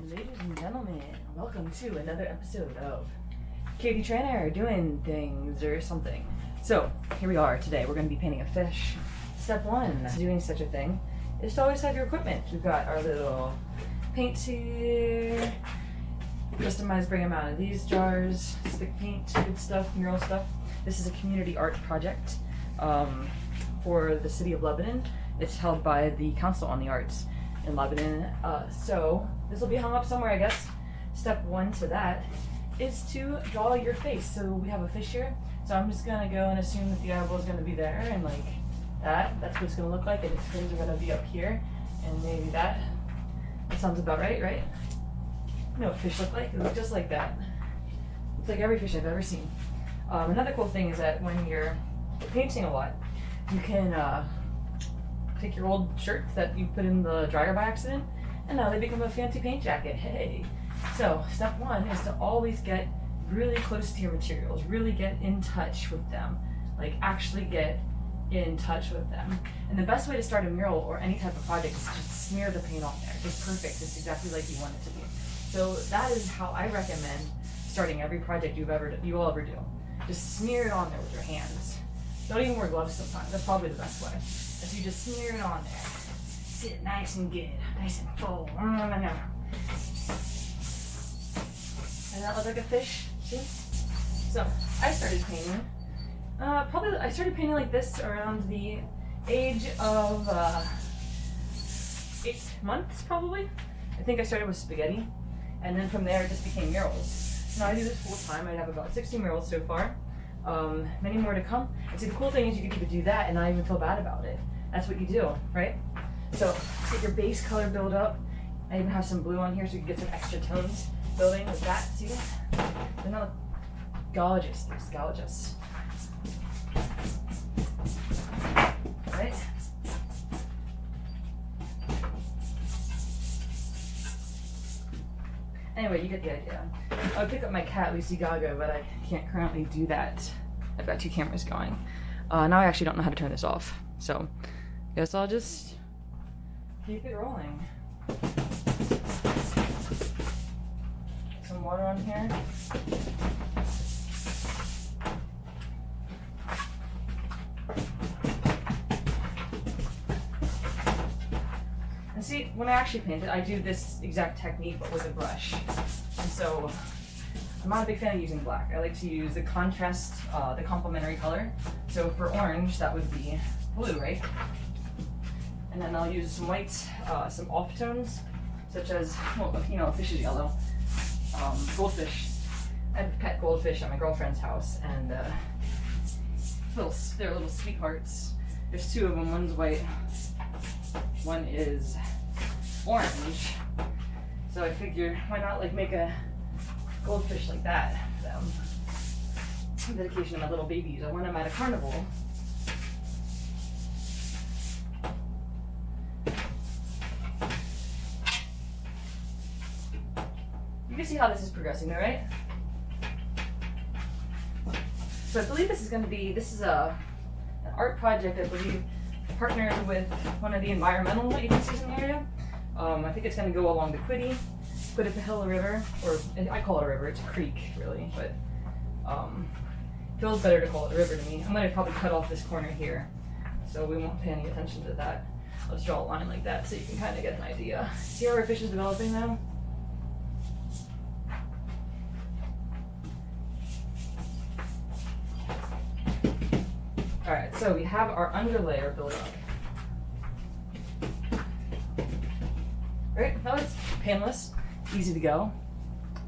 Ladies and gentlemen, welcome to another episode of Katie Trainer doing things or something. So, here we are today. We're going to be painting a fish. Step one to doing such a thing is to always have your equipment. We've got our little paints here. Customize, bring them out of these jars. Stick paint, good stuff, mural stuff. This is a community art project for the city of Lebanon. It's held by the Council on the Arts in Lebanon. So this will be hung up somewhere, I guess. Step one to that is to draw your face. So we have a fish here. So I'm just gonna go and assume that the eyeball is gonna be there and like that. That's what it's gonna look like, and its fins are gonna be up here, and maybe that. That sounds about right, right? You know what fish look like? They look just like that. It's like every fish I've ever seen. Another cool thing is that when you're painting a lot, you can take your old shirts that you put in the dryer by accident, and now they become a fancy paint jacket. Hey! So step one is to always get really close to your materials, really get in touch with them, like actually get in touch with them. And the best way to start a mural or any type of project is just smear the paint on there. Just perfect. It's exactly like you want it to be. So that is how I recommend starting every project you will ever do. Just smear it on there with your hands. Don't even wear gloves sometimes. That's probably the best way. If you just smear it on there, sit nice and good, nice and full. Doesn't that look like a fish? See? So I started painting. I started painting like this around the age of 8 months, probably. I think I started with spaghetti, and then from there it just became murals. Now I do this full time. I have about 60 murals so far. Many more to come. And see, the cool thing is you can even do that and not even feel bad about it. That's what you do, right? So get your base color build up. I even have some blue on here so you can get some extra tones building with that. See that? They're not gorgeous. They're gorgeous. Right? Anyway, you get the idea. I would pick up my cat, Lucy Gaga, but I can't currently do that. I've got 2 cameras going. Now I actually don't know how to turn this off. So, guess I'll just keep it rolling. Some water on here. And see, when I actually paint it, I do this exact technique but with a brush. And so, I'm not a big fan of using black. I like to use the contrast, the complementary color. So for orange, that would be blue, right? And then I'll use some whites, some off tones, such as, well, you know, a fish is yellow. Goldfish. I have a pet goldfish at my girlfriend's house, and they're little sweethearts. There's 2 of them. One's white, one is orange. So I figured, why not like make a goldfish like that for them? Dedication to my little babies. I want them at a carnival. You can see how this is progressing though, right? So I believe this is an art project, I believe, partnered with one of the environmental agencies in the area. I think it's going to go along the Quittapahilla River, or I call it a river, it's a creek really, but feels better to call it a river to me. I'm going to probably cut off this corner here, so we won't pay any attention to that. Let's draw a line like that so you can kind of get an idea. See how our fish is developing now? Alright, so we have our underlayer built up. Right, that was painless, easy to go,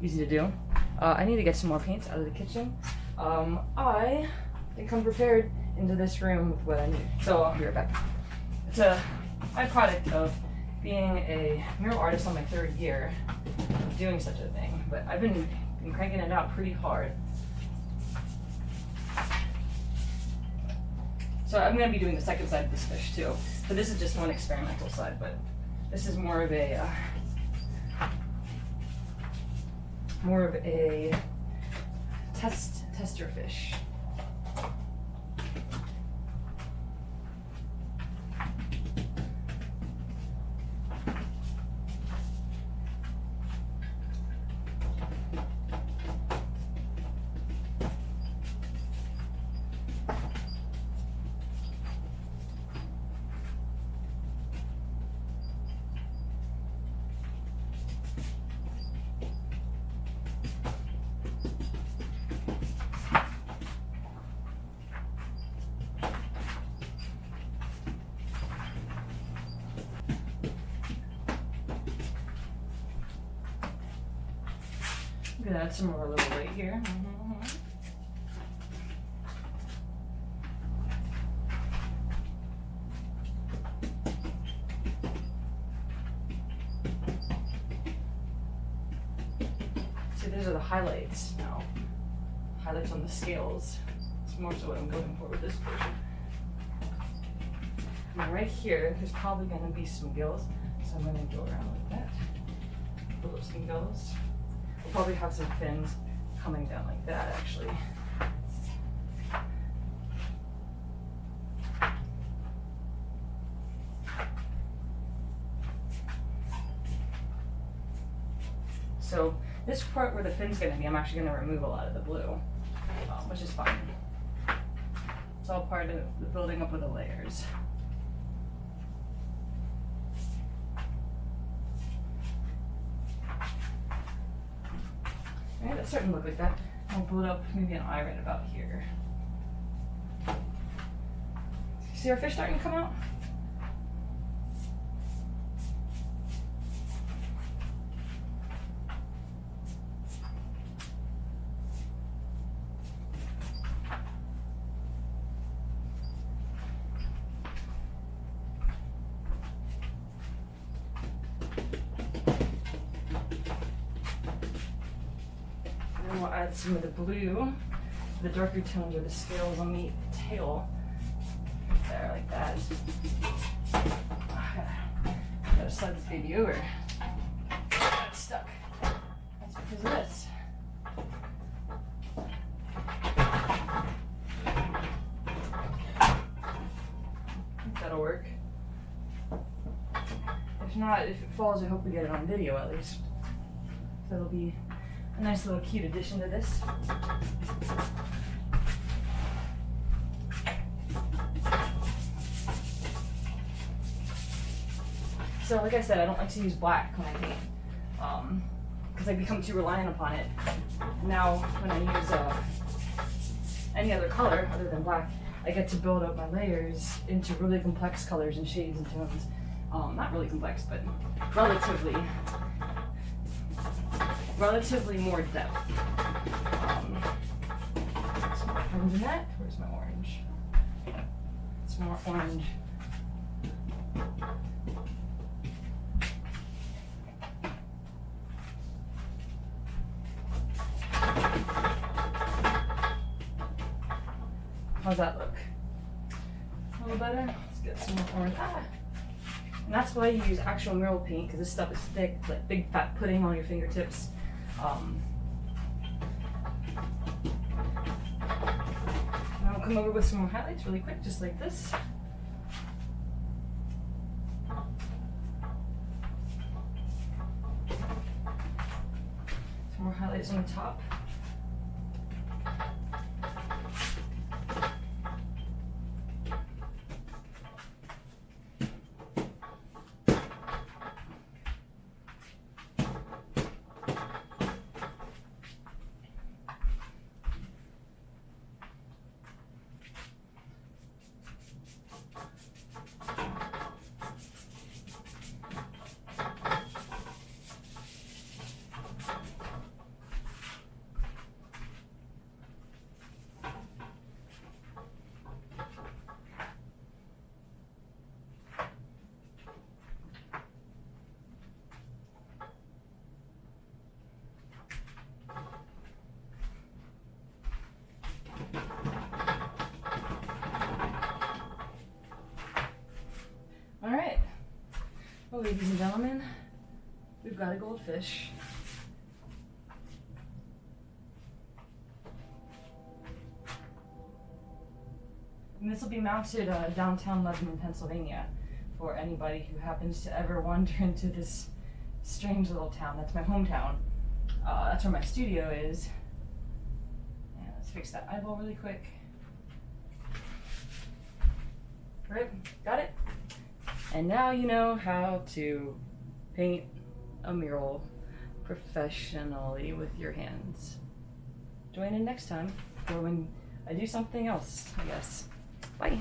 easy to do. I need to get some more paints out of the kitchen. I think I'm prepared into this room with what I need. So I'll be right back. It's a byproduct of being a mural artist on my 3rd year of doing such a thing, but I've been cranking it out pretty hard. So I'm going to be doing the second side of this fish too. So this is just one experimental side, but this is more of a tester fish. Could add some more little weight here. See, these are the highlights now. Highlights on the scales. It's more so what I'm going for with this version. And right here, there's probably going to be some gills, so I'm going to go around like that. Pull up some gills. We'll probably have some fins coming down like that, actually. So this part where the fin's going to be, I'm actually going to remove a lot of the blue, which is fine. It's all part of the building up of the layers. Alright, that's starting to look like that. I'll build up maybe an eye right about here. See our fish starting to come out? We'll add some of the blue, the darker tones or the scales on the tail. Right there, like that. Gotta slide this baby over. It's stuck. That's because of this. I think that'll work. If not, if it falls, I hope we get it on video at least. So it'll be a nice little cute addition to this. So like I said, I don't like to use black when I paint because I become too reliant upon it. Now when I use any other color other than black, I get to build up my layers into really complex colors and shades and tones. Not really complex, but relatively more depth. Some more orange in that. Where's my orange? Some more orange. How's that look? A little better? Let's get some more orange. And that's why you use actual mural paint, because this stuff is thick. It's like big fat pudding on your fingertips. Now I'll come over with some more highlights really quick, just like this. Some more highlights on the top. Alright, well, ladies and gentlemen, we've got a goldfish. And this will be mounted downtown Lebanon, Pennsylvania, for anybody who happens to ever wander into this strange little town. That's my hometown. That's where my studio is. And let's fix that eyeball really quick. Right, got it? And now you know how to paint a mural professionally with your hands. Join in next time for when I do something else, I guess. Bye.